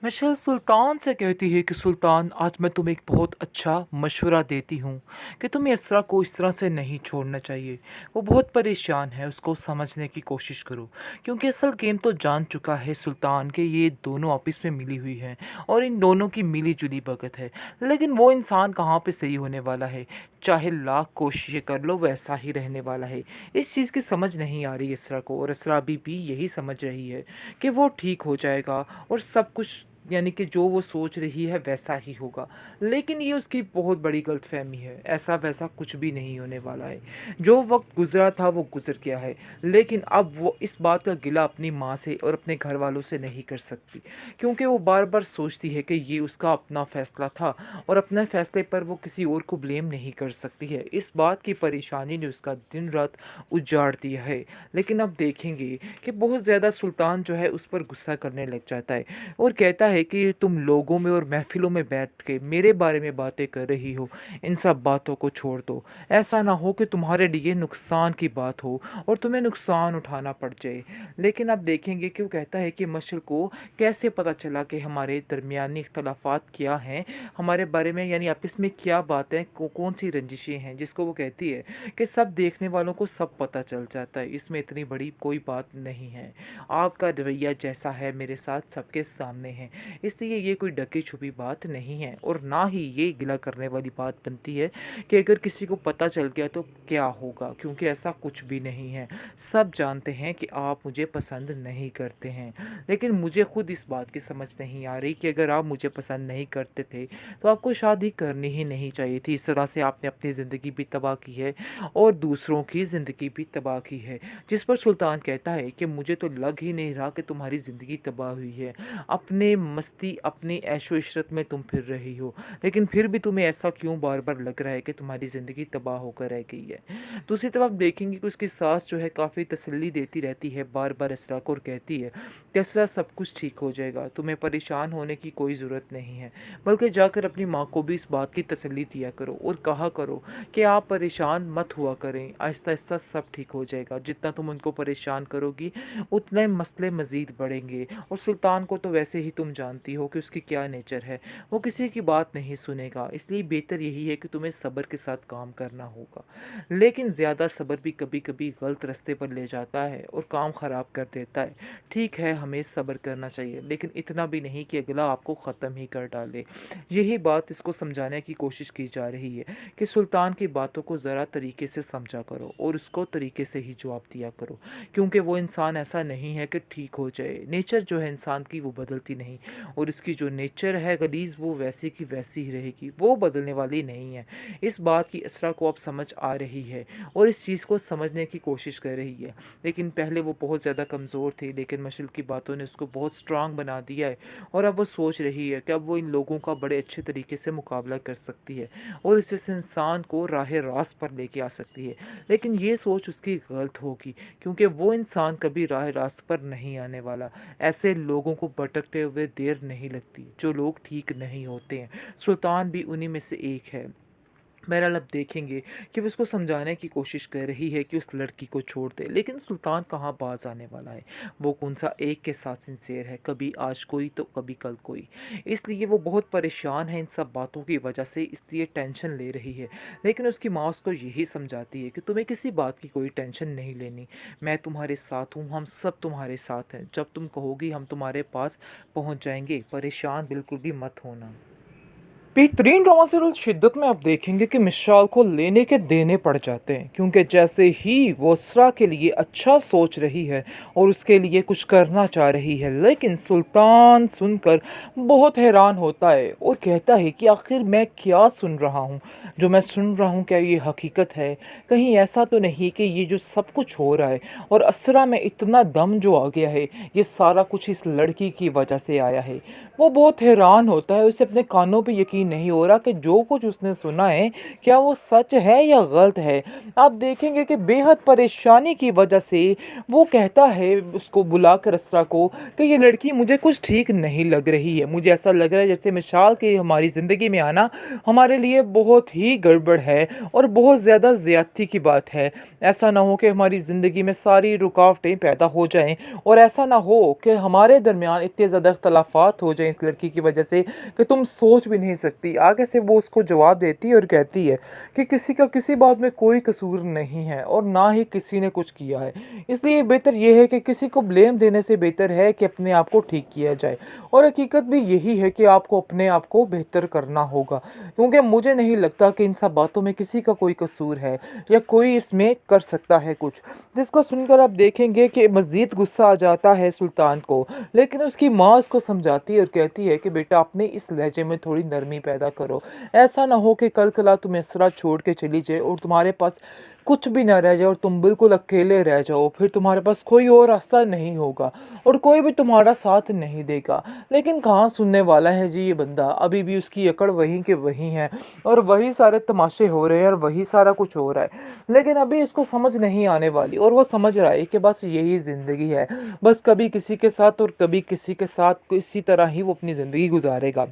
Michel सुल्तान से कहती है कि सुल्तान, आज मैं तुम्हें एक बहुत अच्छा मशवरा देती हूँ कि तुम्हें इसरा को इस तरह से नहीं छोड़ना चाहिए। वो बहुत परेशान है, उसको समझने की कोशिश करो, क्योंकि असल गेम तो जान चुका है सुल्तान कि ये दोनों आपस में मिली हुई हैं और इन दोनों की मिली जुली भगत है। लेकिन वो इंसान कहाँ पे सही होने वाला है, चाहे लाख कोशिशें कर लो वैसा ही रहने वाला है। इस चीज़ की समझ नहीं आ रही इसरा को, और इसरा भी यही समझ रही है कि वो ठीक हो जाएगा और सब कुछ यानी कि जो वो सोच रही है वैसा ही होगा। लेकिन ये उसकी बहुत बड़ी गलतफहमी है, ऐसा वैसा कुछ भी नहीं होने वाला है। जो वक्त गुजरा था वो गुजर गया है, लेकिन अब वो इस बात का गिला अपनी माँ से और अपने घर वालों से नहीं कर सकती, क्योंकि वो बार बार सोचती है कि ये उसका अपना फैसला था और अपने फैसले पर वो किसी और को ब्लेम नहीं कर सकती है। इस बात की परेशानी ने उसका दिन रात उजाड़ दिया है। लेकिन अब देखेंगे कि बहुत ज़्यादा सुल्तान जो है उस पर गुस्सा करने लग जाता है और कहता है कि तुम लोगों में और महफिलों में बैठ के मेरे बारे में बातें कर रही हो, इन सब बातों को छोड़ दो। ऐसा ना हो कि तुम्हारे लिए नुकसान की बात हो और तुम्हें नुकसान उठाना पड़ जाए। लेकिन अब देखेंगे कि वो कहता है कि मशल को कैसे पता चला कि हमारे दरमियानी इख्तलाफात क्या हैं, हमारे बारे में यानी आपस में क्या बातें कौन सी रंजिशें हैं, जिसको वो कहती है कि सब देखने वालों को सब पता चल जाता है, इसमें इतनी बड़ी कोई बात नहीं है। आपका रवैया जैसा है मेरे साथ सबके सामने है, इसलिए ये कोई ढकी छुपी बात नहीं है और ना ही ये गिला करने वाली बात बनती है कि अगर किसी को पता चल गया तो क्या होगा, क्योंकि ऐसा कुछ भी नहीं है। सब जानते हैं कि आप मुझे पसंद नहीं करते हैं, लेकिन मुझे खुद इस बात की समझ नहीं आ रही कि अगर आप मुझे पसंद नहीं करते थे तो आपको शादी करनी ही नहीं चाहिए थी। इस तरह से आपने अपनी ज़िंदगी भी तबाह की है और दूसरों की ज़िंदगी भी तबाह की है। जिस पर सुल्तान कहता है कि मुझे तो लग ही नहीं रहा कि तुम्हारी ज़िंदगी तबाह हुई है, अपने मस्ती अपनी ऐशो इशरत में तुम फिर रही हो, लेकिन फिर भी तुम्हें ऐसा क्यों बार बार लग रहा है कि तुम्हारी ज़िंदगी तबाह होकर रह गई है। दूसरी तरफ देखेंगे कि उसकी सास जो है काफ़ी तसल्ली देती रहती है बार बार इसरा को और कहती है कि इसरा सब कुछ ठीक हो जाएगा, तुम्हें परेशान होने की कोई ज़रूरत नहीं है, बल्कि जाकर अपनी माँ को भी इस बात की तसल्ली दिया करो और कहा करो कि आप परेशान मत हुआ करें, आहिस्ता आहिस्ता सब ठीक हो जाएगा। जितना तुम उनको परेशान करोगी उतने मसले मज़ीद बढ़ेंगे। और सुल्तान को तो वैसे ही तुम जानती हो कि उसकी क्या नेचर है, वो किसी की बात नहीं सुनेगा, इसलिए बेहतर यही है कि तुम्हें सब्र के साथ काम करना होगा। लेकिन ज़्यादा सब्र भी कभी कभी गलत रास्ते पर ले जाता है और काम ख़राब कर देता है। ठीक है, हमें सब्र करना चाहिए, लेकिन इतना भी नहीं कि अगला आपको ख़त्म ही कर डाले। यही बात इसको समझाने की कोशिश की जा रही है कि सुल्तान की बातों को ज़रा तरीके से समझा करो और उसको तरीके से ही जवाब दिया करो, क्योंकि वो इंसान ऐसा नहीं है कि ठीक हो जाए। नेचर जो है इंसान की वो बदलती नहीं, और इसकी जो नेचर है गलीज़ वो वैसी की वैसी ही रहेगी, वो बदलने वाली नहीं है। इस बात की इसरा को अब समझ आ रही है और इस चीज़ को समझने की कोशिश कर रही है। लेकिन पहले वो बहुत ज़्यादा कमज़ोर थी, लेकिन मशल की बातों ने उसको बहुत स्ट्रांग बना दिया है और अब वो सोच रही है कि अब वो इन लोगों का बड़े अच्छे तरीके से मुकाबला कर सकती है और इससे इंसान को राह रास्त पर लेके आ सकती है। लेकिन ये सोच उसकी गलत होगी, क्योंकि वो इंसान कभी राह रास्त पर नहीं आने वाला। ऐसे लोगों को भटकते हुए देर नहीं लगती, जो लोग ठीक नहीं होते हैं। सुल्तान भी उन्हीं में से एक है। बहरहाल अब देखेंगे कि वो उसको समझाने की कोशिश कर रही है कि उस लड़की को छोड़ दे, लेकिन सुल्तान कहाँ बाज आने वाला है। वो कौन सा एक के साथ सिंसेर है, कभी आज कोई तो कभी कल कोई। इसलिए वो बहुत परेशान है इन सब बातों की वजह से, इसलिए टेंशन ले रही है। लेकिन उसकी माँ उसको यही समझाती है कि तुम्हें किसी बात की कोई टेंशन नहीं लेनी, मैं तुम्हारे साथ हूँ, हम सब तुम्हारे साथ हैं, जब तुम कहोगी हम तुम्हारे पास पहुँच जाएंगे, परेशान बिल्कुल भी मत होना। बेहतरीन ड्रामा सीरियल शिद्दत में आप देखेंगे कि मिशाल को लेने के देने पड़ जाते हैं, क्योंकि जैसे ही वो इसरा के लिए अच्छा सोच रही है और उसके लिए कुछ करना चाह रही है, लेकिन सुल्तान सुनकर बहुत हैरान होता है और कहता है कि आखिर मैं क्या सुन रहा हूँ, जो मैं सुन रहा हूँ क्या ये हकीकत है? कहीं ऐसा तो नहीं कि ये जो सब कुछ हो रहा है और असरा में इतना दम जो आ गया है, ये सारा कुछ इस लड़की की वजह से आया है। वो बहुत हैरान होता है, उसे अपने कानों पे यकीन यकीन नहीं हो रहा कि जो कुछ उसने सुना है क्या वो सच है या गलत है। आप देखेंगे कि बेहद परेशानी की वजह से वो कहता है उसको बुलाकर असरा को कि ये लड़की मुझे कुछ ठीक नहीं लग रही है। मुझे ऐसा लग रहा है जैसे मिसाल के हमारी ज़िंदगी में आना हमारे लिए बहुत ही गड़बड़ है और बहुत ज़्यादा ज़्यादती की बात है। ऐसा ना हो कि हमारी ज़िंदगी में सारी रुकावटें पैदा हो जाएँ और ऐसा ना हो कि हमारे दरमियान इतने ज़्यादा इख्तलाफात हो जाएँ इस लड़की की वजह से कि तुम सोच भी नहीं सकती। आगे से वो उसको जवाब देती है और कहती है कि किसी का किसी बात में कोई कसूर नहीं है और ना ही किसी ने कुछ किया है। इसलिए बेहतर ये है कि किसी को ब्लेम देने से बेहतर है कि अपने आप को ठीक किया जाए। और हकीकत भी यही है कि आपको अपने आप को बेहतर करना होगा, क्योंकि मुझे नहीं लगता कि इन सब बातों में किसी का कोई कसूर है या कोई इसमें कर सकता है कुछ। जिसको सुनकर आप देखेंगे कि मज़ीद गुस्सा आ जाता है सुल्तान को, लेकिन उसकी माँ उसको समझाती है और कहती है कि बेटा अपने इस लहजे में थोड़ी नरमी पैदा करो। ऐसा ना हो कि कल कला तुम्हें इसरा छोड़ के चली जाए और तुम्हारे पास कुछ भी ना रह जाए और तुम बिल्कुल अकेले रह जाओ। फिर तुम्हारे पास कोई और रास्ता नहीं होगा और कोई भी तुम्हारा साथ नहीं देगा। लेकिन कहाँ सुनने वाला है जी ये बंदा। अभी भी उसकी अकड़ वहीं के वहीं है और वही सारे तमाशे हो रहे हैं और वही सारा कुछ हो रहा है। लेकिन अभी इसको समझ नहीं आने वाली और वो समझ रहा है कि बस यही ज़िंदगी है। बस कभी किसी के साथ और कभी किसी के साथ इसी तरह ही वो अपनी ज़िंदगी गुजारेगा।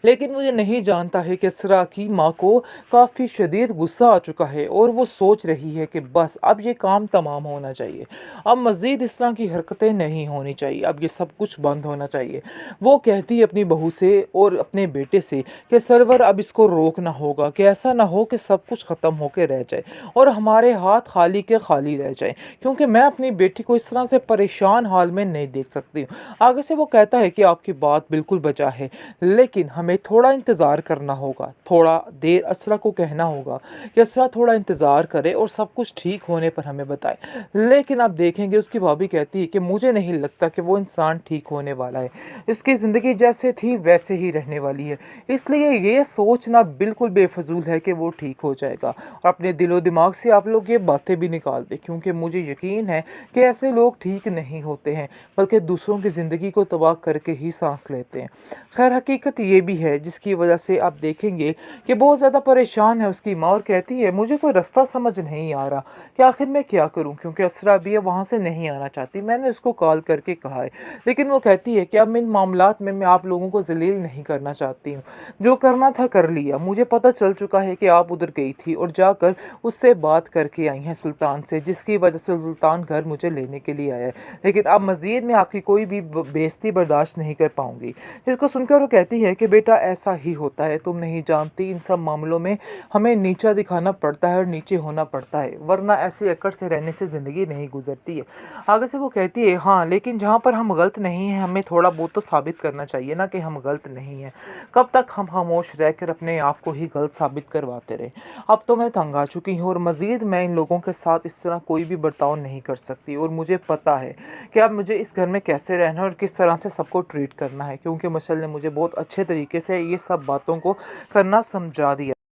लेकिन वो ये नहीं जानता है कि इसरा की माँ को काफ़ी शदीद गुस्सा आ चुका है और वो सोच रही है कि बस अब ये काम तमाम होना चाहिए। अब मज़ीद इस तरह की हरकतें नहीं होनी चाहिए। अब ये सब कुछ बंद होना चाहिए। वो कहती है अपनी बहू से और अपने बेटे से कि सरवर अब इसको रोकना होगा कि ऐसा ना हो कि सब कुछ ख़त्म होकर रह जाए और हमारे हाथ खाली के खाली रह जाए, क्योंकि मैं अपनी बेटी को इस तरह से परेशान हाल में नहीं देख सकती हूँ। आगे से वो कहता है कि आपकी बात बिल्कुल बचा है, लेकिन हमें थोड़ा इंतज़ार करना होगा। थोड़ा देर असरा को कहना होगा कि असरा थोड़ा इंतज़ार करे और सब कुछ ठीक होने पर हमें बताए। लेकिन आप देखेंगे उसकी भाभी कहती है कि मुझे नहीं लगता कि वो इंसान ठीक होने वाला है। इसकी ज़िंदगी जैसे थी वैसे ही रहने वाली है। इसलिए ये सोचना बिल्कुल बेफजूल है कि वो ठीक हो जाएगा। और अपने दिलो दिमाग से आप लोग ये बातें भी निकाल दें, क्योंकि मुझे यकीन है कि ऐसे लोग ठीक नहीं होते हैं, बल्कि दूसरों की ज़िंदगी को तबाह करके ही सांस लेते हैं। खैर हकीकत ये भी है जिसकी वजह से आप देखेंगे कि बहुत ज़्यादा परेशान है उसकी माँ और कहती है मुझे कोई रास्ता समझ नहीं आ रहा कि आखिर मैं क्या करूं, क्योंकि असरा भी है वहाँ से नहीं आना चाहती। मैंने उसको कॉल करके कहा है, लेकिन वो कहती है कि अब इन मामलात में मैं आप लोगों को जलील नहीं करना चाहती हूँ। जो करना था कर लिया। मुझे पता चल चुका है कि आप उधर गई थी और जाकर उससे बात करके आई हैं सुल्तान से, जिसकी वजह से सुल्तान घर मुझे लेने के लिए आया है। लेकिन अब मज़ीद मैं आपकी कोई भी बेइज्जती बर्दाश्त नहीं कर पाऊँगी। जिसको सुनकर वो कहती है कि बेटा ऐसा ही होता है, तुम नहीं जानती इन सब मामलों में हमें नीचा दिखाना पड़ता है और नीचे होना पड़ता है, वरना ऐसी अकड़ से रहने से ज़िंदगी नहीं गुजरती है। आगे से वो कहती है हाँ, लेकिन जहाँ पर हम गलत नहीं हैं हमें थोड़ा बहुत तो साबित करना चाहिए ना कि हम गलत नहीं हैं। कब तक हम खामोश रहकर अपने आप को ही गलत साबित करवाते रहे। अब तो मैं तंग आ चुकी हूँ और मज़ीद मैं इन लोगों के साथ इस तरह कोई भी बर्ताव नहीं कर सकती और मुझे पता है कि अब मुझे इस घर में कैसे रहना है और किस तरह से सबको ट्रीट करना है, क्योंकि मशल ने मुझे बहुत अच्छे तरीके से ये सब बातों को करना समझा दिया।